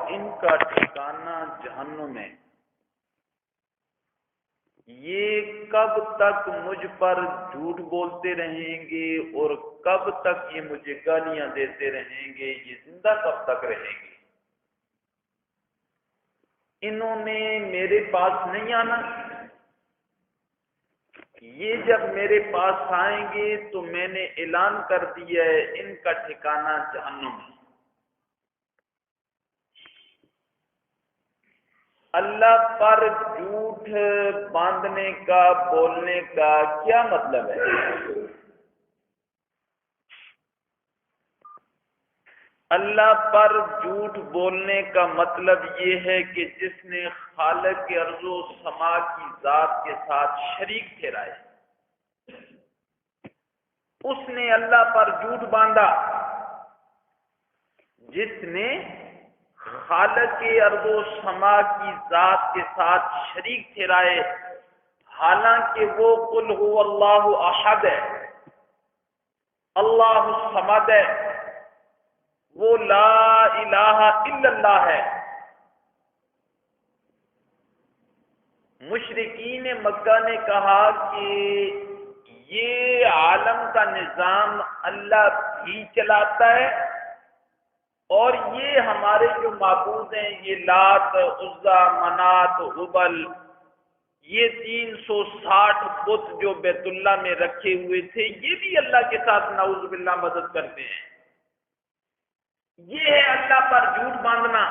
ان کا ٹھکانہ جہنم ہے۔ یہ کب تک مجھ پر جھوٹ بولتے رہیں گے اور کب تک یہ مجھے گالیاں دیتے رہیں گے، یہ زندہ کب تک رہیں گے؟ انہوں نے میرے پاس نہیں آنا، یہ جب میرے پاس آئیں گے تو میں نے اعلان کر دیا ہے ان کا ٹھکانہ جہنم ہے۔ اللہ پر جھوٹ باندھنے کا، بولنے کا کیا مطلب ہے؟ اللہ پر جھوٹ بولنے کا مطلب یہ ہے کہ جس نے خالق ارض و سما کی ذات کے ساتھ شریک ٹھہرائے، اس نے اللہ پر جھوٹ باندھا۔ جس نے خالق ارض و سما کی ذات کے ساتھ شریک ٹھہرائے، حالانکہ وہ قل هو اللہ احد ہے، اللہ الصمد ہے، وہ لا الہ الا اللہ ہے۔ مشرکین مکہ نے کہا کہ یہ عالم کا نظام اللہ بھی چلاتا ہے، اور یہ ہمارے جو معبود ہیں، یہ لات، عزا، منات، ہبل، یہ 360 بت جو بیت اللہ میں رکھے ہوئے تھے، یہ بھی اللہ کے ساتھ نعوذ باللہ مدد کرتے ہیں۔ یہ ہے اللہ پر جھوٹ باندھنا،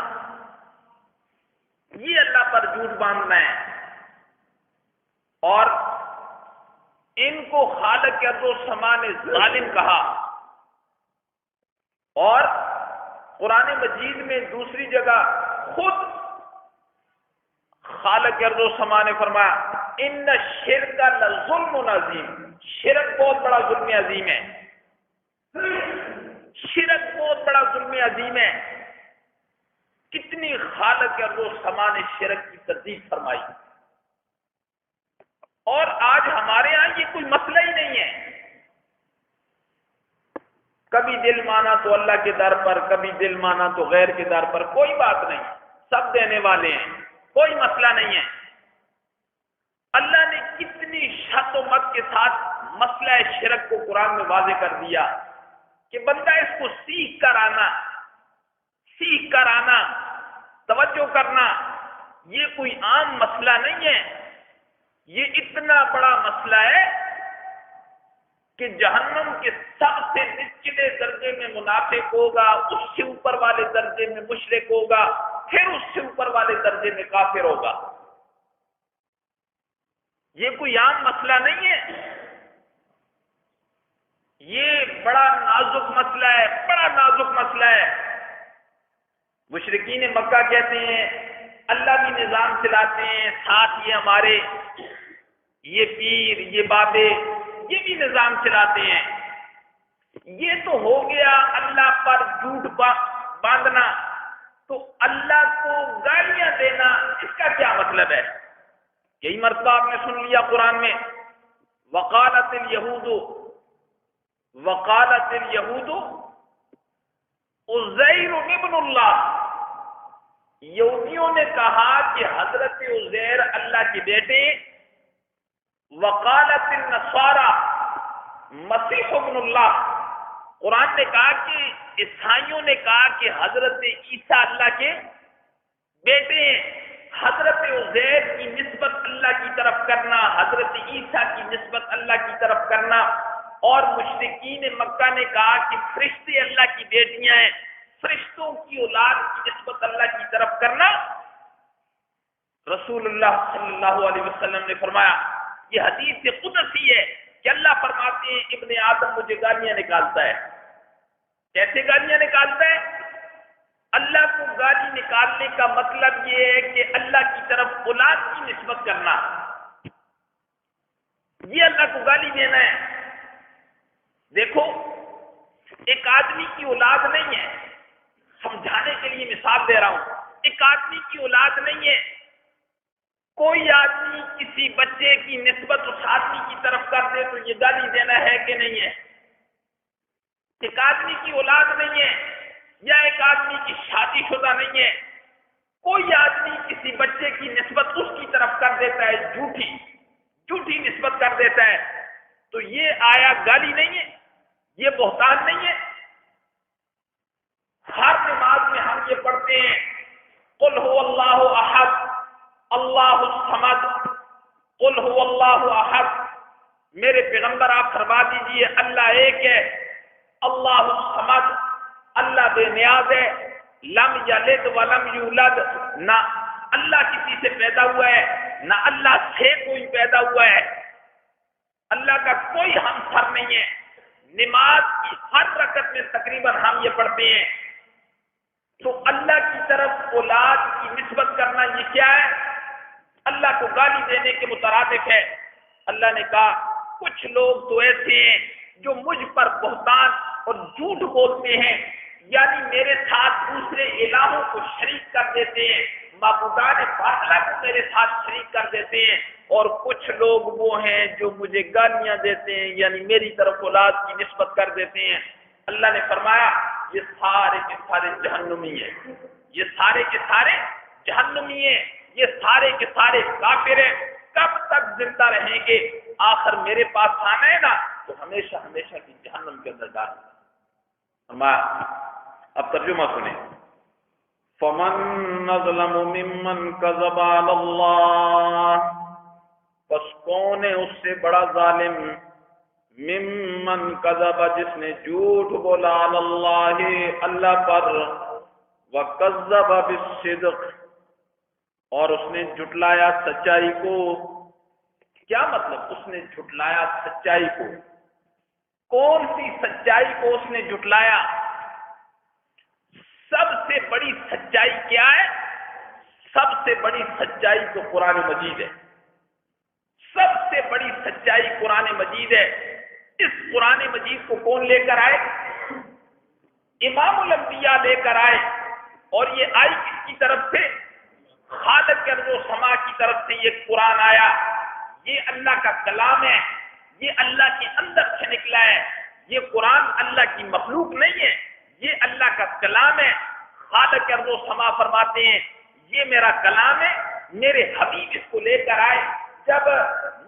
یہ اللہ پر جھوٹ باندھنا ہے۔ اور ان کو خالق ارض و سما نے ظالم کہا، اور قرآن مجید میں دوسری جگہ خود خالق ارض و سما نے فرمایا ان الشرک لظلم عظیم، شرک بہت بڑا ظلم عظیم ہے، شرک بہت بڑا ظلم عظیم ہے۔ کتنی خالق ارض و سما نے شرک کی تردید فرمائی، اور آج ہمارے ہاں یہ کوئی مسئلہ ہی نہیں ہے۔ کبھی دل مانا تو اللہ کے در پر، کبھی دل مانا تو غیر کے در پر، کوئی بات نہیں، سب دینے والے ہیں، کوئی مسئلہ نہیں ہے۔ اللہ نے کتنی شت و مت کے ساتھ مسئلہ شرک کو قرآن میں واضح کر دیا کہ بندہ اس کو سیکھ کر آنا، توجہ کرنا، یہ کوئی عام مسئلہ نہیں ہے، یہ اتنا بڑا مسئلہ ہے کہ جہنم کے سب سے نچلے درجے میں منافق ہوگا، اس سے اوپر والے درجے میں مشرک ہوگا، پھر اس سے اوپر والے درجے میں کافر ہوگا۔ یہ کوئی عام مسئلہ نہیں ہے، یہ بڑا نازک مسئلہ ہے، بڑا نازک مسئلہ ہے۔ مشرکین مکہ کہتے ہیں اللہ بھی نظام چلاتے ہیں، ساتھ یہ ہمارے یہ پیر، یہ بابے، یہ بھی نظام چلاتے ہیں۔ یہ تو ہو گیا اللہ پر جھوٹ باندھنا، تو اللہ کو گالیاں دینا اس کا کیا مطلب ہے؟ یہی مرتبہ آپ نے سن لیا قرآن میں، وقالت اليہود عزیر ابن اللہ، یہودیوں نے کہا کہ حضرت عزیر اللہ کے بیٹے، وقالت النصارى مسیح ابن اللہ، قرآن نے کہا کہ عیسائیوں نے کہا کہ حضرت عیسیٰ اللہ کے بیٹے ہیں۔ حضرت عزیر کی نسبت اللہ کی طرف کرنا، حضرت عیسیٰ کی نسبت اللہ کی طرف کرنا، اور مشرکین مکہ نے کہا کہ فرشتے اللہ کی بیٹیاں ہیں، فرشتوں کی اولاد کی نسبت اللہ کی طرف کرنا۔ رسول اللہ صلی اللہ علیہ وسلم نے فرمایا، یہ حدیث قدسی ہے کہ اللہ فرماتے ہیں ابن آدم مجھے گالیاں نکالتا ہے۔ کیسے گالیاں نکالتا ہے؟ اللہ کو گالی نکالنے کا مطلب یہ ہے کہ اللہ کی طرف اولاد کی نسبت کرنا، یہ اللہ کو گالی دینا ہے۔ دیکھو، ایک آدمی کی اولاد نہیں ہے، سمجھانے کے لیے مثال دے رہا ہوں، ایک آدمی کی اولاد نہیں ہے، کوئی آدمی کسی بچے کی نسبت اس آدمی کی طرف کر دے تو یہ گالی دینا ہے کہ نہیں ہے؟ ایک آدمی کی اولاد نہیں ہے، یا ایک آدمی کی شادی شدہ نہیں ہے، کوئی آدمی کسی بچے کی نسبت اس کی طرف کر دیتا ہے جھوٹی نسبت کر دیتا ہے، تو یہ آیا گالی نہیں ہے، یہ بہتان نہیں ہے؟ ہر نماز میں ہم یہ پڑھتے ہیں قل هو اللہ احد اللہ الصمد، قل هو اللہ احد، میرے پیغمبر آپ فرما دیجئے اللہ ایک ہے، اللہ الصمد، اللہ بے نیاز ہے، لم یلد ولم یولد، نہ اللہ کسی سے پیدا ہوا ہے نہ اللہ سے کوئی پیدا ہوا ہے، اللہ کا کوئی ہمسر نہیں ہے۔ نماز کی ہر رکعت میں تقریباً ہم یہ پڑھتے ہیں، تو اللہ کی طرف اولاد کی نسبت کرنا یہ کیا ہے؟ اللہ کو گالی دینے کے مترادف ہے۔ اللہ نے کہا کچھ لوگ تو ایسے ہیں جو مجھ پر بہتان اور جھوٹ بولتے ہیں، یعنی میرے ساتھ دوسرے الہوں کو شریک کر دیتے ہیں، معبودان باطلہ کو میرے ساتھ شریک کر دیتے ہیں، اور کچھ لوگ وہ ہیں جو مجھے گالیاں دیتے ہیں، یعنی میری طرف اولاد کی نسبت کر دیتے ہیں۔ اللہ نے فرمایا یہ سارے کے سارے جہنمی ہیں، یہ سارے کے سارے جہنمی ہیں، یہ سارے کے سارے کافر ہیں۔ کب تک زندہ رہیں گے؟ آخر میرے پاس آنا ہے نا تو ہمیشہ ہمیشہ کی جہنم کے اندر ڈالنا۔ فرمایا، اب ترجمہ سنیں، فَمَن أَظْلَمُ مِمَّنْ كَذَبَ عَلَى اللَّهِ، پس کون ہے اس سے بڑا ظالم، ممن کذب، جس نے جھوٹ بولا علی اللہ، اللہ پر، وکذب بالصدق، اور اس نے جھٹلایا سچائی کو۔ کیا مطلب اس نے جھٹلایا سچائی کو؟ کون سی سچائی کو اس نے جھٹلایا؟ سب سے بڑی سچائی کیا ہے؟ سب سے بڑی سچائی تو قرآن مجید ہے، سب سے بڑی سچائی قرآن مجید ہے۔ اس قرآن مجید کو کون لے کر آئے؟ امام الانبیاء لے کر آئے، اور یہ آئی کس کی طرف سے؟ خالق ارض و سما کی طرف سے یہ قرآن آیا۔ یہ اللہ کا کلام ہے، یہ اللہ کے اندر سے نکلا ہے، یہ قرآن اللہ کی مخلوق نہیں ہے، یہ اللہ کا کلام ہے۔ خالق ارض و سما فرماتے ہیں یہ میرا کلام ہے، میرے حبیب اس کو لے کر آئے۔ جب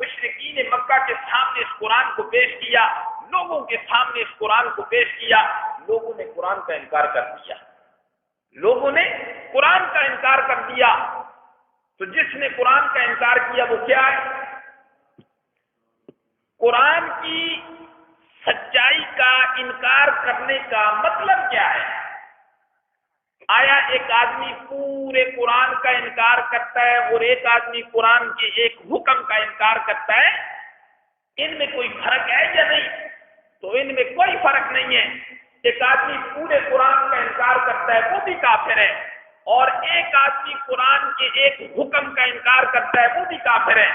مشرکین مکہ کے سامنے اس قرآن کو پیش کیا، لوگوں کے سامنے اس قرآن کو پیش کیا، لوگوں نے قرآن کا انکار کر دیا، لوگوں نے قرآن کا انکار کر دیا۔ تو جس نے قرآن کا انکار کیا وہ کیا ہے؟ قرآن کی سچائی کا انکار کرنے کا مطلب کیا ہے؟ آیا ایک آدمی پورے قرآن کا انکار کرتا ہے اور ایک آدمی قرآن کے ایک حکم کا انکار کرتا ہے؟ ان میں کوئی فرق ہے یا نہیں؟ تو ان میں کوئی فرق نہیں ہے۔ ایک آدمی پورے قرآن کا انکار کرتا ہے وہ بھی کافر ہے، اور ایک آدمی قرآن کے ایک حکم کا انکار کرتا ہے وہ بھی کافر ہے۔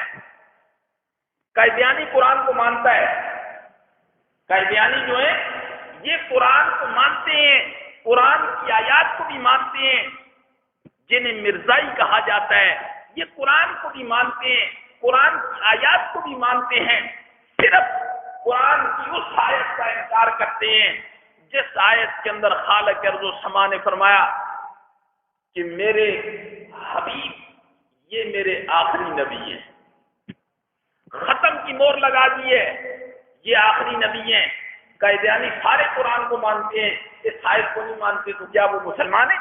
قادیانی قرآن کو مانتا ہے، قادیانی جو ہے یہ قرآن کو مانتے ہیں، قرآن کی آیات کو بھی مانتے ہیں، جنہیں مرزائی کہا جاتا ہے، یہ قرآن کو بھی مانتے ہیں، قرآن کی آیات کو بھی مانتے ہیں، صرف قرآن کی اس آیت کا انکار کرتے ہیں جس آیت کے اندر خالق ارض و سما نے فرمایا کہ میرے حبیب یہ میرے آخری نبی ہیں، ختم کی مور لگا دی ہے، یہ آخری نبی ہیں۔ قادیانی سارے قرآن کو مانتے ہیں، اس آیت کو نہیں مانتے، تو کیا وہ مسلمان ہیں؟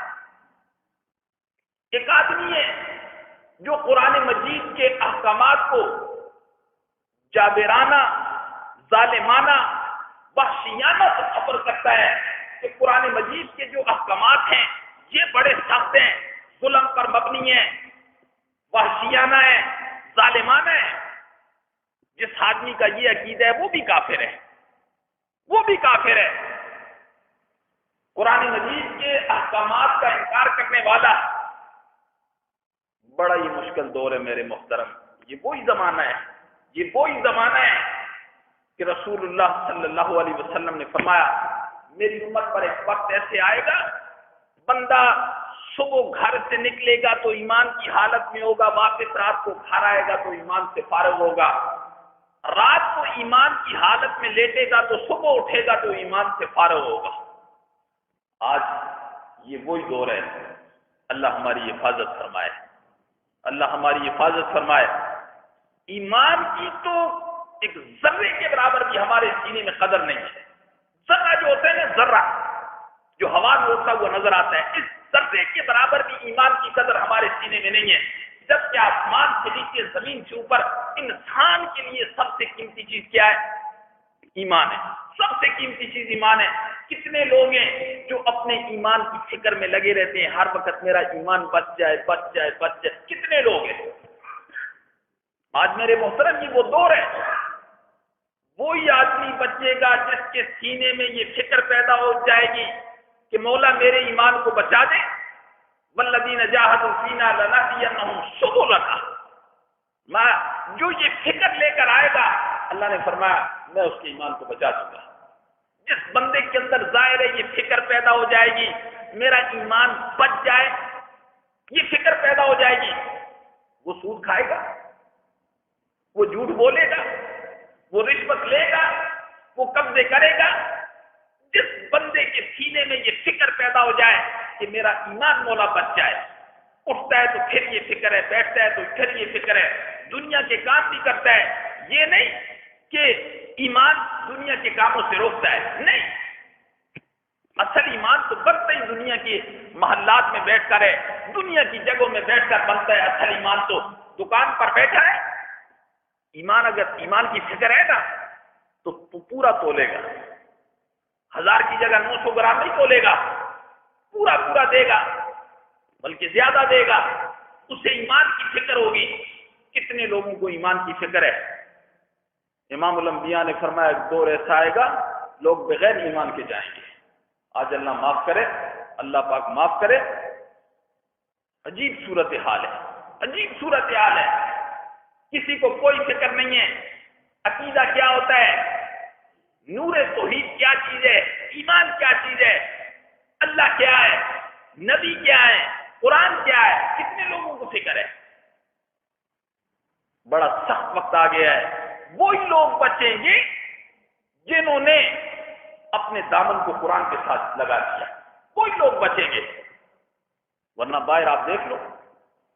ایک آدمی ہے جو قرآن مجید کے احکامات کو جابرانہ، ظالمانہ، وحشیانہ تصور کرتا ہے کہ قرآن مجید کے جو احکامات ہیں یہ بڑے سخت ہیں، ظلم پر مبنی ہیں، وحشیانہ ہیں، ظالمانہ ہیں۔ جس آدمی کا یہ عقیدہ ہے وہ بھی کافر ہے، وہ بھی کافر ہے۔ قرآن مجید کے احکامات کا انکار کرنے والا بڑا ہی مشکل دور ہے میرے محترم۔ یہ وہی زمانہ ہے، یہ وہی زمانہ ہے کہ رسول اللہ صلی اللہ علیہ وسلم نے فرمایا میری امت پر ایک وقت ایسے آئے گا، بندہ صبح گھر سے نکلے گا تو ایمان کی حالت میں ہوگا، واپس رات کو گھر آئے گا تو ایمان سے فارغ ہوگا، رات کو ایمان کی حالت میں لیٹے گا تو صبح اٹھے گا تو ایمان سے فارغ ہوگا۔ آج یہ وہی دور ہے۔ اللہ ہماری حفاظت فرمائے، اللہ ہماری حفاظت فرمائے۔ ایمان کی تو ایک ذرے کے برابر بھی ہمارے سینے میں قدر نہیں ہے۔ ذرہ جو ہوتا ہے نا، ذرہ جو ہوا میں اڑتا ہوا نظر آتا ہے، اس ذرے کے برابر بھی ایمان کی قدر ہمارے سینے میں نہیں ہے۔ جبکہ آسمان سے نیچے زمین سے اوپر انسان کے لیے سب سے قیمتی چیز کیا ہے؟ ایمان ہے۔ سب سے قیمتی چیز ایمان ہے۔ کتنے لوگ ہیں جو اپنے ایمان کی فکر میں لگے رہتے ہیں، ہر وقت میرا ایمان بچ جائے بچ جائے بچ جائے۔ کتنے لوگ ہیں؟ آج میرے محترم یہ وہ دور ہے، وہی آدمی بچے گا جس کے سینے میں یہ فکر پیدا ہو جائے گی کہ مولا میرے ایمان کو بچا دے، والذین جاہدوا فینا لنہدینہم سبلنا۔ جو یہ فکر لے کر آئے گا، اللہ نے فرمایا میں اس کے ایمان کو بچا دوں گا۔ جس بندے کے اندر ظاہر ہے یہ فکر پیدا ہو جائے گی میرا ایمان بچ جائے، یہ فکر پیدا ہو جائے گی، وہ سود کھائے گا، وہ جھوٹ بولے گا، وہ رشوت لے گا، وہ قبضے کرے گا۔ جس بندے کے سینے میں یہ فکر پیدا ہو جائے کہ میرا ایمان مولا بچ جائے، اٹھتا ہے تو پھر یہ فکر ہے، بیٹھتا ہے تو پھر یہ فکر ہے، دنیا کے کام بھی کرتا ہے۔ یہ نہیں کہ ایمان دنیا کے کاموں سے روکتا ہے، نہیں، اصل ایمان تو بنتا ہی دنیا کے محلات میں بیٹھ کر ہے، دنیا کی جگہوں میں بیٹھ کر بنتا ہے۔ اصل ایمان تو دکان پر بیٹھا ہے۔ ایمان اگر ایمان کی فکر ہے نا تو پورا تولے گا، 1000 کی جگہ 900 گرام نہیں تولے گا، پورا پورا دے گا، بلکہ زیادہ دے گا۔ اسے ایمان کی فکر ہوگی۔ کتنے لوگوں کو ایمان کی فکر ہے؟ امام الانبیاء نے فرمایا ایک دور ایسا آئے گا لوگ بغیر ایمان کے جائیں گے۔ آج اللہ معاف کرے، اللہ پاک معاف کرے۔ عجیب صورتحال ہے، عجیب صورتحال ہے۔ کسی کو کوئی فکر نہیں ہے عقیدہ کیا ہوتا ہے، نور توحید کیا چیز ہے، ایمان کیا چیز ہے، اللہ کیا ہے، نبی کیا ہے، قرآن کیا ہے۔ کتنے لوگوں کو فکر ہے؟ بڑا سخت وقت آ گیا ہے۔ وہی لوگ بچیں گے جنہوں نے اپنے دامن کو قرآن کے ساتھ لگا دیا، وہی لوگ بچیں گے۔ ورنہ باہر آپ دیکھ لو،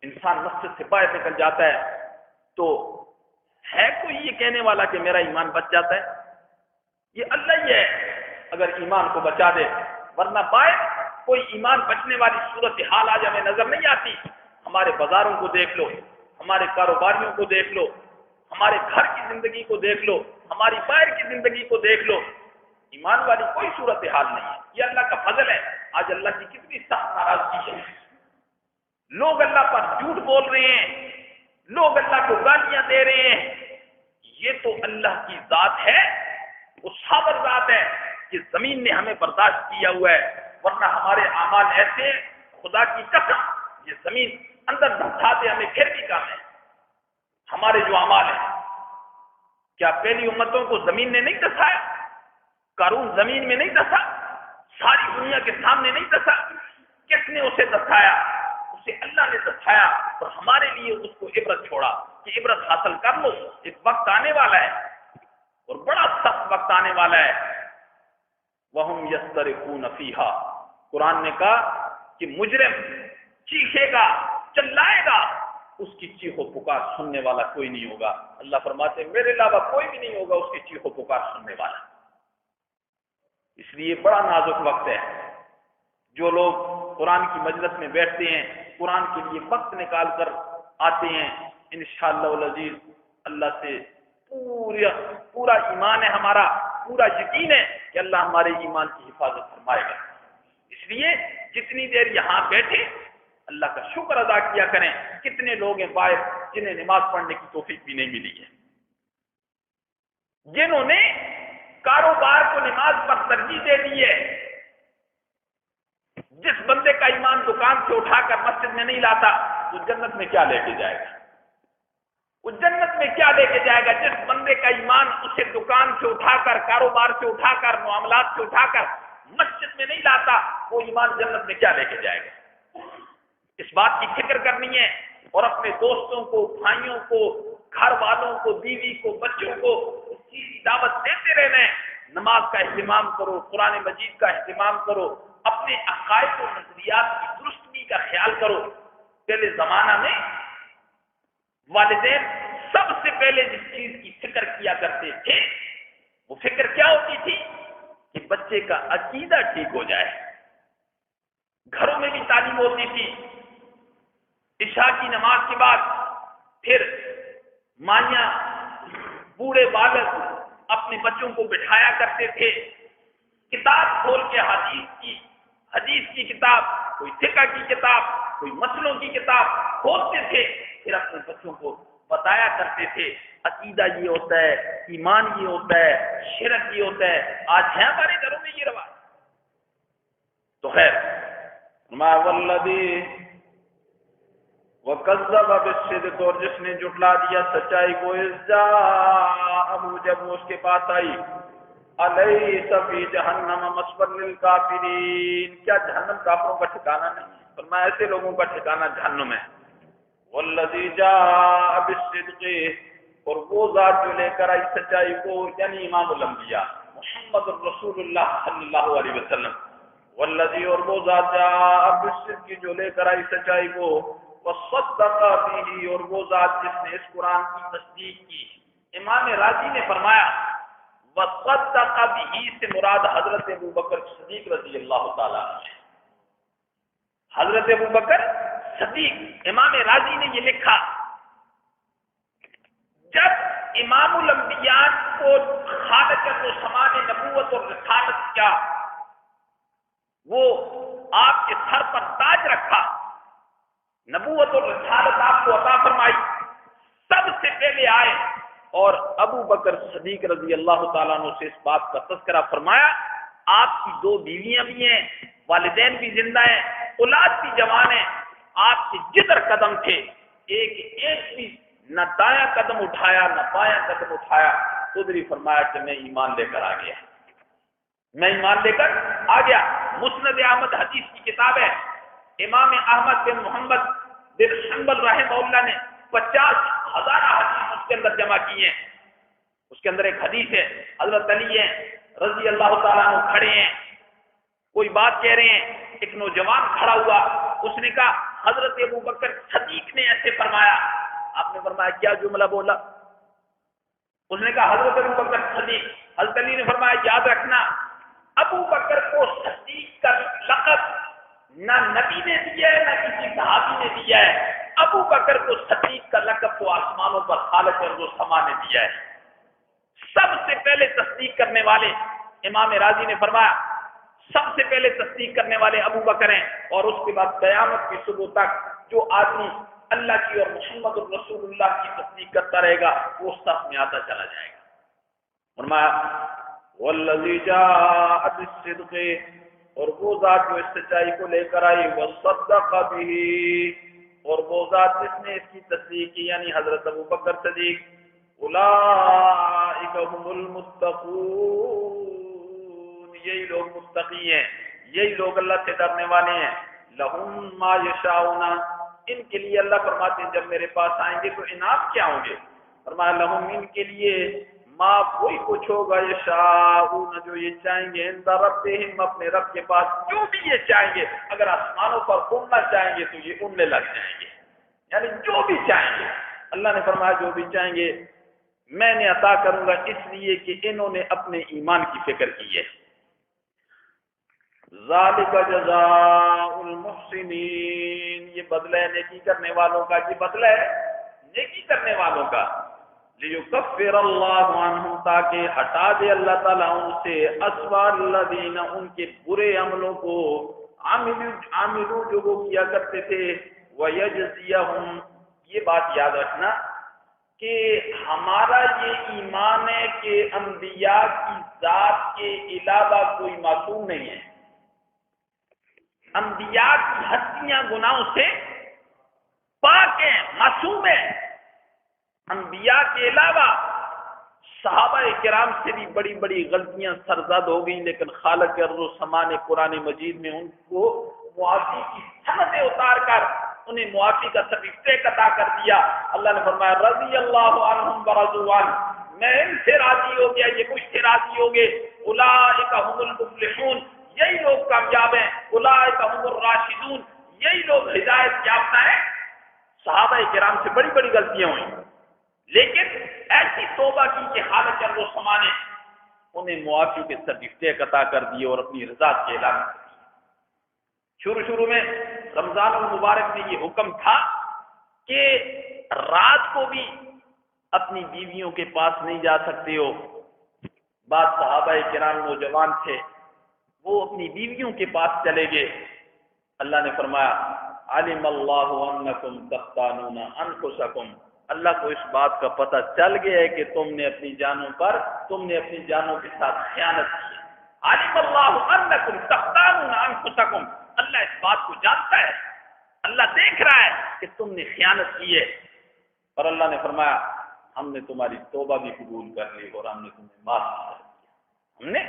انسان مسجد سے باہر نکل جاتا ہے تو ہے کوئی یہ کہنے والا کہ میرا ایمان بچ جاتا ہے؟ یہ اللہ ہی ہے اگر ایمان کو بچا دے، ورنہ باہر کوئی ایمان بچنے والی صورتحال آج ہمیں نظر نہیں آتی۔ ہمارے بازاروں کو دیکھ لو، ہمارے کاروباریوں کو دیکھ لو، ہمارے گھر کی زندگی کو دیکھ لو، ہماری باہر کی زندگی کو دیکھ لو، ایمان والی کوئی صورتحال نہیں ہے۔ یہ اللہ کا فضل ہے۔ آج اللہ کی کتنی سخت ناراضگی ہے، لوگ اللہ پر جھوٹ بول رہے ہیں، لوگ اللہ کو گالیاں دے رہے ہیں۔ یہ تو اللہ کی ذات ہے، وہ صابر ذات ہے کہ زمین نے ہمیں برداشت کیا ہوا ہے، ورنہ ہمارے اعمال ایسے ہیں خدا کی قسم یہ زمین اندر دھساتے ہمیں پھر بھی کم ہے۔ ہمارے جو اعمال ہیں، کیا پہلی امتوں کو زمین نے نہیں دسایا؟ قارون زمین میں نہیں دسا؟ ساری دنیا کے سامنے نہیں دسا؟ کس نے اسے دسایا؟ اسے اللہ نے دسایا، اور ہمارے لیے اس کو عبرت چھوڑا کہ عبرت حاصل کر لو، ایک وقت آنے والا ہے اور بڑا سخت وقت آنے والا ہے۔ وَهُمْ يَسْتَرِخُونَ فِيهَا، قرآن نے کہا کہ مجرم چیخے گا، چلائے گا، اس کی چیخ و پکار سننے والا کوئی نہیں ہوگا۔ اللہ فرماتے ہیں میرے علاوہ کوئی بھی نہیں ہوگا اس کی چیخ و پکار سننے والا۔ اس لیے بڑا نازک وقت ہے۔ جو لوگ قرآن کی مجلس میں بیٹھتے ہیں، قرآن کے لیے وقت نکال کر آتے ہیں، انشاءاللہ العزیز اللہ سے پورا ایمان ہے، ہمارا پورا یقین ہے کہ اللہ ہمارے ایمان کی حفاظت فرمائے گا۔ اس لیے جتنی دیر یہاں بیٹھے اللہ کا شکر ادا کیا کریں۔ کتنے لوگ ہیں باہر جنہیں نماز پڑھنے کی توفیق بھی نہیں ملی ہے، جنہوں نے کاروبار کو نماز پر ترجیح دے دی ہے۔ جس بندے کا ایمان دکان سے اٹھا کر مسجد میں نہیں لاتا وہ جنت میں کیا لے کے جائے گا؟ وہ جنت میں کیا لے کے جائے گا؟ جس بندے کا ایمان اسے دکان سے اٹھا کر، کاروبار سے اٹھا کر، معاملات سے اٹھا کر مسجد میں نہیں لاتا، وہ ایمان جنت میں کیا لے کے جائے گا؟ اس بات کی فکر کرنی ہے اور اپنے دوستوں کو، بھائیوں کو، گھر والوں کو، بیوی کو، بچوں کو اس چیز کی دعوت دیتے رہنا ہے۔ نماز کا اہتمام کرو، قرآن مجید کا اہتمام کرو، اپنے عقائد و نظریات کی درستگی کا خیال کرو. پہلے زمانہ میں والدین سب سے پہلے جس چیز کی فکر کیا کرتے تھے وہ فکر کیا ہوتی تھی کہ بچے کا عقیدہ ٹھیک ہو جائے. گھروں میں بھی تعلیم ہوتی تھی. عشاء کی نماز کے بعد پھر مائیاں بوڑھے بالغ اپنے بچوں کو بٹھایا کرتے تھے. کتاب کھول کے حدیث کی کتاب، کوئی فقہ کی کتاب، کوئی مسئلوں کی کتاب کھولتے تھے، پھر اپنے بچوں کو بتایا کرتے تھے عقیدہ یہ ہوتا ہے، ایمان یہ ہوتا ہے، شرک یہ ہوتا ہے. آج ہے ہمارے گھروں میں یہ رواج. تو خیر ما والذی وکذب بالصدق، اور جس نے جھٹلا دیا سچائی کو، اذ جاءہ، جب اس کے پاس آئی، الیس فی جہنم مثوی للکافرین، کیا جہنم کافروں کا ٹھکانہ نہیں ہے؟ فرمایا ایسے لوگوں کا ٹھکانہ جہنم ہے. والذی جاء بالصدق، اور وہ ذات جو لے کر آئی سچائی کو، یعنی امام الانبیاء محمد رسول اللہ صلی اللہ علیہ وسلم. والذی، اور وہ ذات جاء بالصدق جو لے کر آئی سچائی کو، وصدق به، اور وہ ذات جس نے اس قرآن کی تصدیق کی. امام راضی نے فرمایا وصدق به سے مراد حضرت ابوبکر صدیق رضی اللہ تعالیٰ عنہ. حضرت ابوبکر صدیق، امام راضی نے یہ لکھا جب امام الانبیاء کو خالق السماء نے نبوت اور رسالت کیا، وہ آپ کے سر پر تاج رکھا، نبوت اور رسالت آپ کو عطا فرمائی، سب سے پہلے آئے اور ابو بکر صدیق رضی اللہ تعالیٰ عنہ سے اس بات کا تذکرہ فرمایا. آپ کی 2 بیویاں بھی ہیں، والدین بھی زندہ ہیں، اولاد بھی جوان ہیں. آپ کے جدھر قدم تھے ایک بھی نہ دایاں قدم اٹھایا نہ بایاں قدم اٹھایا. ادھر ہی فرمایا کہ میں ایمان لے کر آ گیا، میں ایمان لے کر آ گیا. مسند احمد حدیث کی کتاب ہے. امام احمد بن محمد بن حنبل رحمہ اللہ نے 50,000 حدیث اس کے اندر جمع کی ہیں. اس کے اندر ایک حدیث ہے، حضرت علی ہیں رضی اللہ تعالیٰ عنہ کھڑے ہیں، کوئی بات کہہ رہے ہیں، ایک نوجوان کھڑا ہوا، اس نے کہا حضرت ابو بکر صدیق نے ایسے فرمایا. آپ نے فرمایا کیا جملہ بولا؟ اس نے کہا حضرت ابو بکر صدیق. حضرت علی نے فرمایا یاد رکھنا ابو بکر کو صدیق کا لقب نہ نبی نے دیا ہے نہ کسی صحابی نے دیا ہے. ابو بکر کو صدیق کا لقب تو آسمانوں پر خالق ارض و سما نے دیا ہے. سب سے پہلے تصدیق کرنے والے، امام راضی نے فرمایا سب سے پہلے تصدیق کرنے والے ابو بکر ہیں، اور اس کے بعد قیامت کی صبح تک جو آدمی اللہ کی اور محمد الرسول اللہ کی تصدیق کرتا رہے گا وہ صف میں آتا چلا جائے گا. فرمایا والذی جاء بالصدق، اور وہ ذات جو اس سچائی کو لے کر آئی، وصدق به، اور وہ ذات جس نے اس کی تصدیق کی یعنی حضرت ابو بکر صدیق. اولئک هم المتقون، یہی لوگ متقی ہیں، یہی لوگ اللہ سے ڈرنے والے ہیں. لہم ما یشاؤون، ان کے لیے اللہ فرماتے ہیں جب میرے پاس آئیں گے تو انعام کیا ہوں گے؟ فرمایا لہم، ان کے لیے ما کوئی کچھ ہوگا، یشاؤون جو یہ چاہیں گے، عند ربہم اپنے رب کے پاس جو بھی یہ چاہیں گے. اگر آسمانوں پر اڑنا چاہیں گے تو یہ اڑنے لگ جائیں گے، یعنی جو بھی چاہیں گے. اللہ نے فرمایا جو بھی چاہیں گے میں نے عطا کروں گا، اس لیے کہ انہوں نے اپنے ایمان کی فکر کی ہے. ذالک جزاء المحسنین، یہ بدلہ ہے نیکی کرنے والوں کا، یہ بدلہ ہے نیکی کرنے والوں کا. لیکفر اللہ عنہم، تاکہ ہٹا دے اللہ تعالیٰ ان سے، اسوأ الذین، ان کے برے عملوں کو، عاملو جو وہ کیا کرتے تھے، ویجزیہم. یہ بات یاد رکھنا کہ ہمارا یہ ایمان ہے کہ انبیاء کی ذات کے علاوہ کوئی معصوم نہیں ہے. انبیاء کی ہستیاں گناہوں سے پاک ہیں، معصوم ہیں. انبیاء کے علاوہ صحابہ کرام سے بھی بڑی بڑی غلطیاں سرزد ہو گئیں، لیکن خالق ارض و سما نے قرآن مجید میں ان کو معافی کی سندیں اتار کر انہیں معافی کا سرٹیفکیٹ عطا کر دیا. اللہ نے فرمایا رضی اللہ عنہم ورضوا عنہ، میں ان سے راضی ہو گیا، یہ مجھ سے راضی ہو گئے. اولئک هم المفلحون، یہی لوگ کامیاب ہیں. اولئک هم الراشدون، یہی لوگ ہدایت یافتہ ہیں. صحابہ کرام سے بڑی بڑی غلطیاں ہوئی لیکن ایسی توبہ کی کہ حالت چل وہ سمانے انہیں معافی کے سرٹیفکیٹ عطا کر دیے اور اپنی رضا کے اعلان کر دیے. شروع میں رمضان المبارک میں یہ حکم تھا کہ رات کو بھی اپنی بیویوں کے پاس نہیں جا سکتے ہو. بعض صحابہ کرام نوجوان تھے وہ اپنی بیویوں کے پاس چلے گئے. اللہ نے فرمایا علم اللہ انکم تختانون انفسکم، اللہ کو اس بات کا پتہ چل گیا ہے کہ تم نے اپنی جانوں کے ساتھ خیانت کی. علم اللہ انکم تختانون انفسکم، اللہ اس بات کو جانتا ہے، اللہ دیکھ رہا ہے کہ تم نے خیانت کی ہے. اور اللہ نے فرمایا ہم نے تمہاری توبہ بھی قبول کر لی اور ہم نے تمہیں معاف کر دیا. ہم نے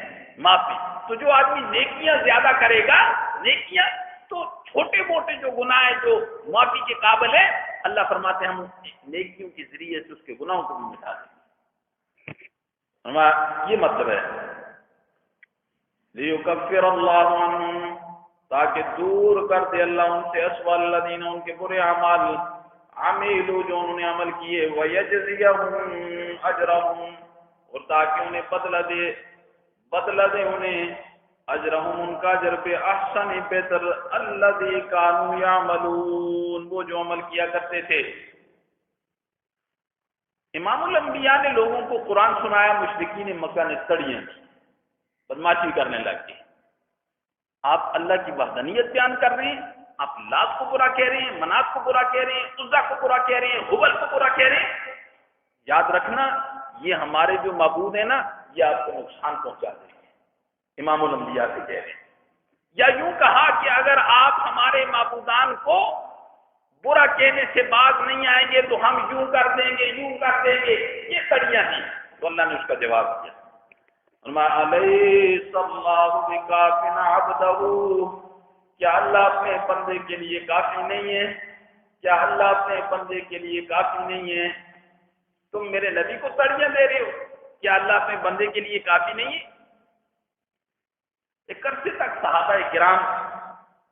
معافی. تو جو آدمی نیکیاں زیادہ کرے گا، نیکیاں تو چھوٹے موٹے جو گناہ ہیں جو معافی کے قابل ہے، اللہ فرماتے ہیں ہم نیکیوں کے ذریعے سے اس کے گناہوں کو بھی مٹا دیں گے. ہمارا یہ مطلب ہے لیکفر اللہ عنہم، تاکہ دور کر دے اللہ ان سے اسوأ الذین، ان کے برے اعمال، عملوا جو انہوں نے عمل کیے، ویجزیہم اجرہم، اور تاکہ انہیں بدلہ دے انہیں اجرہم ان کا اجر پہ احسن بہتر الذی کانوا یعملون، وہ جو عمل کیا کرتے تھے. امام الانبیاء نے لوگوں کو قرآن سنایا، مشرکین مکہ نے تڑیاں کی، بدماشی کرنے لگ گئے. آپ اللہ کی وحدانیت بیان کر رہے ہیں، آپ لات کو برا کہہ رہے ہیں، منات کو برا کہہ رہے ہیں، عزا کو برا کہہ رہے ہیں، ہبل کو برا کہہ رہے ہیں. یاد رکھنا یہ ہمارے جو معبود ہیں نا یہ آپ کو نقصان پہنچا دیں گے. امام الانبیاء سے کہہ رہے ہیں. یا یوں کہا کہ اگر آپ ہمارے معبودان کو برا کہنے سے باز نہیں آئیں گے تو ہم یوں کر دیں گے، یوں کر دیں گے. یہ کڑیاں ہیں. تو اللہ نے اس کا جواب دیا، علیہ اللہ بکاف عبدہ، کیا اللہ اپنے بندے کے لیے کافی نہیں ہے؟ کیا اللہ اپنے بندے کے لیے کافی نہیں ہے؟ تم میرے نبی کو تڑیاں دے رہے ہو، کیا اللہ اپنے بندے کے لیے کافی نہیں ہے؟ ایک عرصے تک صحابہ کرام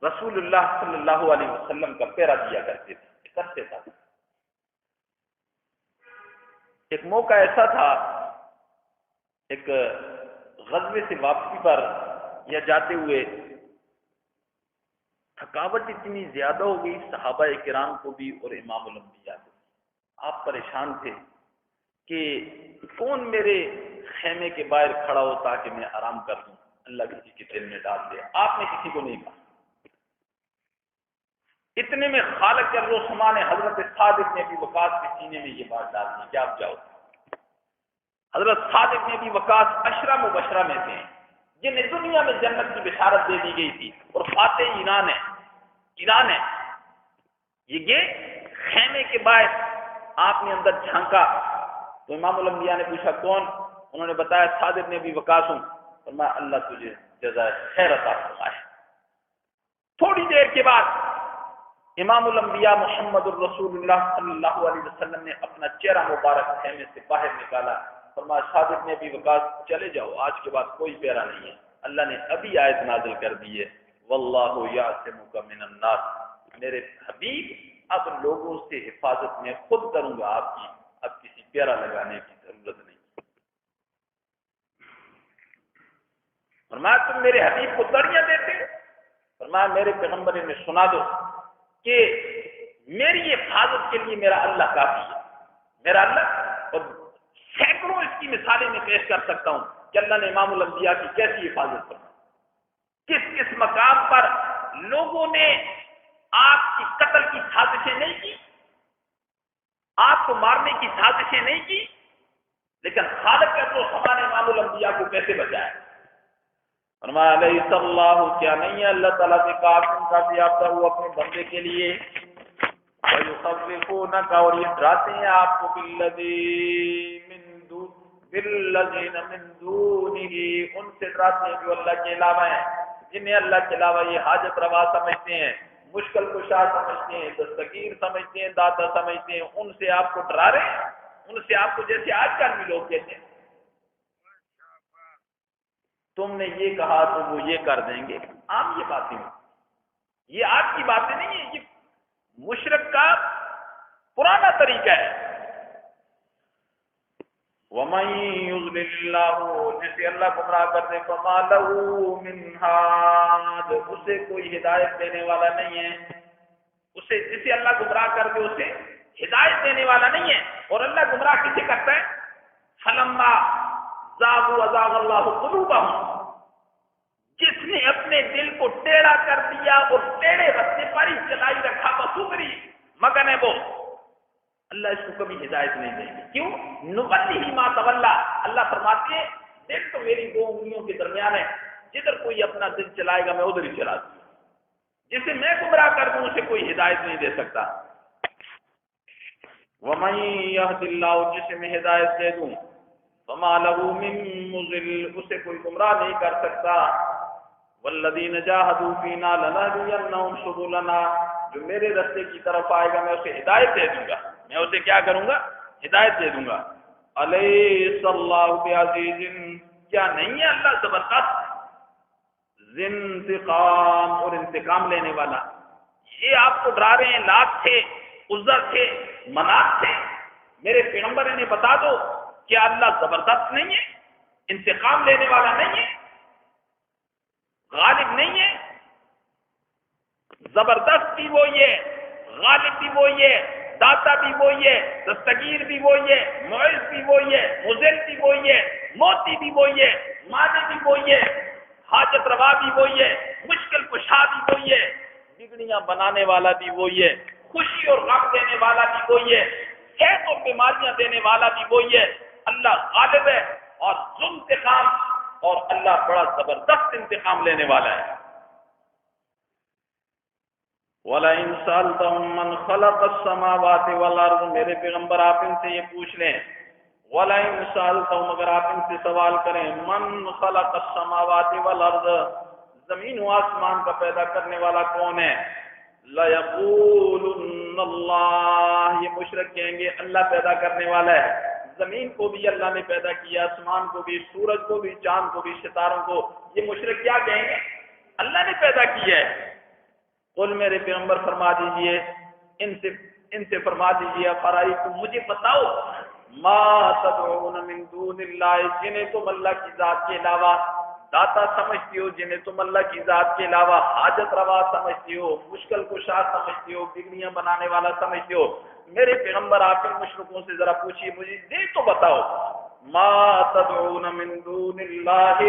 رسول اللہ صلی اللہ علیہ وسلم کا پہرا دیا کرتے تھے. ایک عرصے تک. ایک موقع ایسا تھا، ایک غزوے سے واپسی پر یا جاتے ہوئے تھکاوٹ اتنی زیادہ ہو گئی صحابہ کرام کو بھی اور امام الانبیاء کو. آپ پریشان تھے کہ کون میرے خیمے کے باہر کھڑا ہو تاکہ میں آرام کر لوں. اللہ کسی کے دل میں ڈال دے. آپ نے کسی کو نہیں کہا. اتنے میں خالق کے الرحمٰن نے حضرت سعد بن ابی وقاص کے سینے میں یہ بات ڈال دی کہ آپ جاؤ. حضرت سعد بن ابی وقاص عشرہ مبشرہ میں تھے جنہیں دنیا میں جنت کی بشارت دے دی گئی تھی اور فاتح ایران ہے. یہ خیمے کے باعث آپ نے اندر جھانکا تو امام الانبیاء نے پوچھا کون؟ انہوں نے بتایا سعد بن ابی وقاص ہوں. فرمایا اللہ تجھے جزائے خیر عطا فرمائے. تھوڑی دیر کے بعد امام الانبیاء محمد الرسول اللہ صلی اللہ علیہ وسلم نے اپنا چہرہ مبارک خیمے سے باہر نکالا. فرمایا سعد بن ابی وقاص چلے جاؤ، آج کے بعد کوئی پیرا نہیں ہے. اللہ نے ابھی آیت نازل کر دی ہے واللہ یعصمک من الناس. میرے حبیب اب لوگوں سے حفاظت میں خود کروں گا آپ کی، اب کسی پیرا لگانے کی ضرورت نہیں. فرمایا تم میرے حبیب کو تڑیاں دیتے؟ فرمایا میرے پیغمبر نے سنا دو کہ میری حفاظت کے لیے میرا اللہ کافی ہے. میرا اللہ، اور سینکڑوں اس کی مثالیں میں پیش کر سکتا ہوں کہ اللہ نے امام الانبیاء کی کیسی حفاظت کی، کس کس مقام پر لوگوں نے آپ کی قتل کی سازشیں نہیں کی، آپ کو مارنے کی سازشیں نہیں کی، لیکن خالق کا تو سامان امام الانبیاء کو کیسے بچایا. فرمایا علیہ اللہ، کیا نہیں ہے اللہ تعالیٰ سے کافی یافتہ ہوا اپنے بندے کے لیے. وَيُخَوِّفُونَكَ، اور یہ ڈراتے ہیں آپ کو بِالَّذِينَ مِن دُونِهِ، ان سے ڈراتے ہیں جو اللہ کے علاوہ ہیں، جنہیں اللہ کے علاوہ یہ حاجت روا سمجھتے ہیں، مشکل کشا سمجھتے ہیں، دستگیر سمجھتے ہیں، داتا سمجھتے ہیں. ان سے آپ کو ڈرا رہے ہیں، ان سے آپ کو جیسے آج کل بھی لوگ کہتے ہیں تم نے یہ کہا تو وہ یہ کر دیں گے. عام یہ باتیں یہ آج کی باتیں نہیں ہے، یہ مشرک کا پرانا طریقہ ہے۔ وَمَن يُضْلِلِ اللَّهُ، جسے اللہ گمراہ کر دے، فَمَا لَهُ مِنْ هَادٍ، اسے کوئی ہدایت دینے والا نہیں ہے۔ اسے جسے اللہ گمراہ کر دے اسے ہدایت دینے والا نہیں ہے۔ اور اللہ گمراہ کسے کرتا ہے؟ فَلَمَّا زَاغُوا أَزَاغَ اللَّهُ قُلُوبَهُمْ، جس نے اپنے دل کو ٹیڑھا کر دیا اور ٹیڑھے رستے پر ہی چلائی رکھا، بسوبری مگن ہے وہ، اللہ اس کو کبھی ہدایت نہیں دے گی۔ کیوں؟ نُوَلِّهِ مَا تَوَلَّى، اللہ فرماتے ہیں دل تو میری دو انگلیوں کے درمیان ہے، جدھر کوئی اپنا دل چلائے گا میں ادھر ہی چلا دوں، جسے میں گمراہ کر دوں اسے کوئی ہدایت نہیں دے سکتا۔ وَمَن يَهْدِ اللَّهُ، جسے میں ہدایت دے دوں، فَمَا لَهُ مِن مُضِلٍّ، اسے کوئی گمراہ نہیں کر سکتا۔ وَالَّذِينَ جَاهَدُوا فِينَا لَنَهْدِيَنَّهُمْ سُبُلَنَا، جو میرے رستے کی طرف آئے گا میں اسے ہدایت دے دوں گا، میں اسے کیا کروں گا؟ ہدایت دے دوں گا۔ أَلَيْسَ اللَّهُ بِعَزِيزٍ، کیا نہیں ہے اللہ زبردست، ذی انتقام، اور انتقام لینے والا۔ یہ آپ کو ڈرا رہے ہیں لات سے، عزا سے، منات سے، میرے پیغمبر انہیں بتا دو کیا اللہ زبردست نہیں ہے، انتقام لینے والا نہیں ہے، غالب نہیں ہے؟ زبردست بھی وہی ہے، غالب بھی وہی ہے، داتا بھی وہی ہے، دستگیر بھی وہی ہے، معز بھی وہی ہے، مذل بھی وہی ہے، موتی بھی وہی ہے، مانی بھی وہی ہے، حاجت روا بھی وہی ہے، مشکل کشا بھی وہی ہے، بگڑیاں بنانے والا بھی وہی ہے، خوشی اور غم دینے والا بھی وہی ہے، صحت اور بیماریاں دینے والا بھی وہی ہے۔ اللہ غالب ہے اور ذو انتقام، اور اللہ بڑا زبردست انتقام لینے والا ہے۔ وَلَئِن سَأَلْتَهُم مَّنْ خَلَقَ السَّمَاوَاتِ وَالْأَرْضَ، میرے پیغمبر آپ ان سے یہ پوچھ لیں، وَلَئِن سَأَلْتَهُم، اگر آپ ان سے سوال کریں، مَّنْ خَلَقَ السَّمَاوَاتِ وَالْأَرْضَ، زمین و آسمان کا پیدا کرنے والا کون ہے؟ لَيَقُولُنَّ اللَّهُ، یہ مشرک کہیں گے اللہ پیدا کرنے والا ہے، زمین کو بھی اللہ نے پیدا کیا، آسمان کو بھی، سورج کو بھی، چاند کو بھی، ستاروں کو۔ یہ مشرک کیا کہیں گے؟ اللہ نے پیدا کیا ہے۔ قل، میرے پیغمبر فرما دیجئے ان سے فرما دیجئے، افرائیتم، مجھے بتاؤ، ما تدعون من دون اللہ، جنہیں تم اللہ کی ذات کے علاوہ داتا سمجھتی ہو، جنہیں تم اللہ کی ذات کے علاوہ حاجت روا سمجھتی ہو، مشکل کشا سمجھتی ہو، بگڑیاں بنانے والا سمجھتی ہو، میرے پیغمبر آپ ان مشرکوں سے ذرا پوچھیے، مجھے یہ تو بتاؤ، ما تدعون من دون اللہ،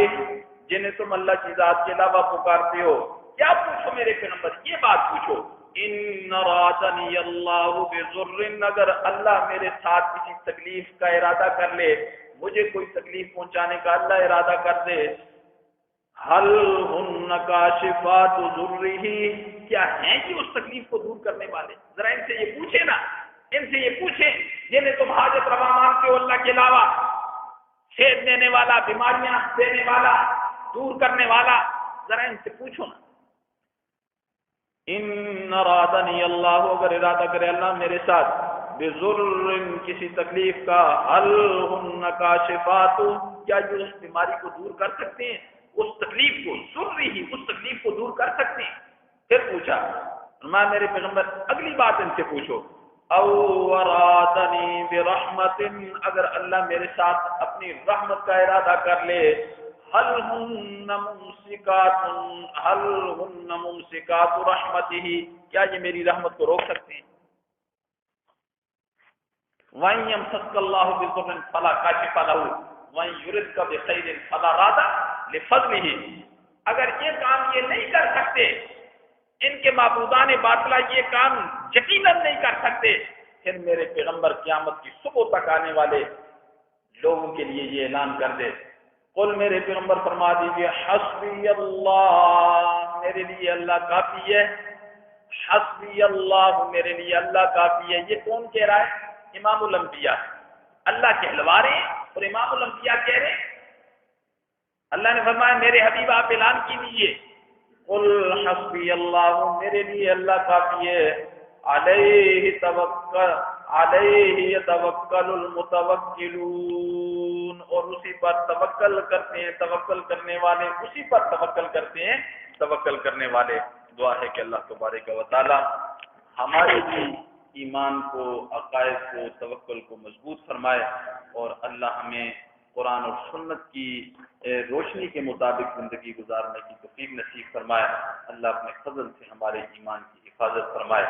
جنہیں تم اللہ کی ذات کے علاوہ پکارتے ہو، کیا پوچھو میرے پیغمبر؟ یہ بات پوچھو، ان ارادنی اللہ بضر، اگر اللہ میرے ساتھ کسی تکلیف کا ارادہ کر لے، مجھے کوئی تکلیف پہنچانے کا اللہ ارادہ کر دے، حل ہن کاشفات ضرہ، کیا ہیں کہ اس تکلیف کو دور کرنے والے؟ ذرا ان سے یہ پوچھے نا، ان سے یہ پوچھیں جنہیں تم حاجت روا مانتے ہو اللہ کے علاوہ، صحت دینے والا، بیماریاں دینے والا، دور کرنے والا، ذرا ان سے پوچھو نا۔ ان ارادنی اللہ، اگر ارادہ کرے اللہ میرے ساتھ، بضر، کسی تکلیف کا، حل ہن کاشفات، کیا یہ اس بیماری کو دور کر سکتے ہیں، اس تکلیف کو، ضر ہی اس تکلیف کو دور کر سکتے ہیں؟ پھر پوچھا فرمایا میرے پیغمبر اگلی بات ان سے پوچھو، او ارادنی برحمت، اگر اللہ میرے ساتھ اپنی رحمت کا ارادہ کر لے، حل ہن ممسکات رحمتہ، کیا یہ میری رحمت کو روک سکتے ہیں؟ وَإِن يَمْسَسْكَ اللَّهُ بِضُرٍّ فَلَا كَاشِفَ لَهُ وَإِن يُرِدْكَ بِخَيْرٍ فَلَا رَادَّ لِفَضْلِهِ، اگر یہ کام یہ نہیں کر سکتے، ان کے معبودان باطلہ یہ کام یقیناً نہیں کر سکتے، پھر میرے پیغمبر قیامت کی صبح تک آنے والے لوگوں کے لیے یہ اعلان کر دے، قل، میرے پیغمبر فرما دیجئے، حسبی اللہ، میرے لیے اللہ کافی ہے، حسبی اللہ، میرے لیے اللہ کافی ہے۔ یہ کون کہہ رہا ہے؟ امام الانبیاء، اللہ کہلوا رہے ہیں اور امام الانبیاء کہہ رہے ہیں۔ اللہ نے فرمایا میرے حبیب آپ اعلان کیجیے، قل حسبی اللہ، میرے لیے اللہ کافی ہے، علیہ یتوکل المتوکلون، اور اسی پر توکل کرتے ہیں توکل کرنے والے، اسی پر توکل کرتے ہیں توکل کرنے والے۔ دعا ہے کہ اللہ تبارک و تعالی ہمارے بھی ایمان کو، عقائد کو، توکل کو مضبوط فرمائے، اور اللہ ہمیں قرآن اور سنت کی روشنی کے مطابق زندگی گزارنے کی توفیق نصیب فرمائے۔ اللہ اپنے فضل سے ہمارے ایمان کی حفاظت فرمائے۔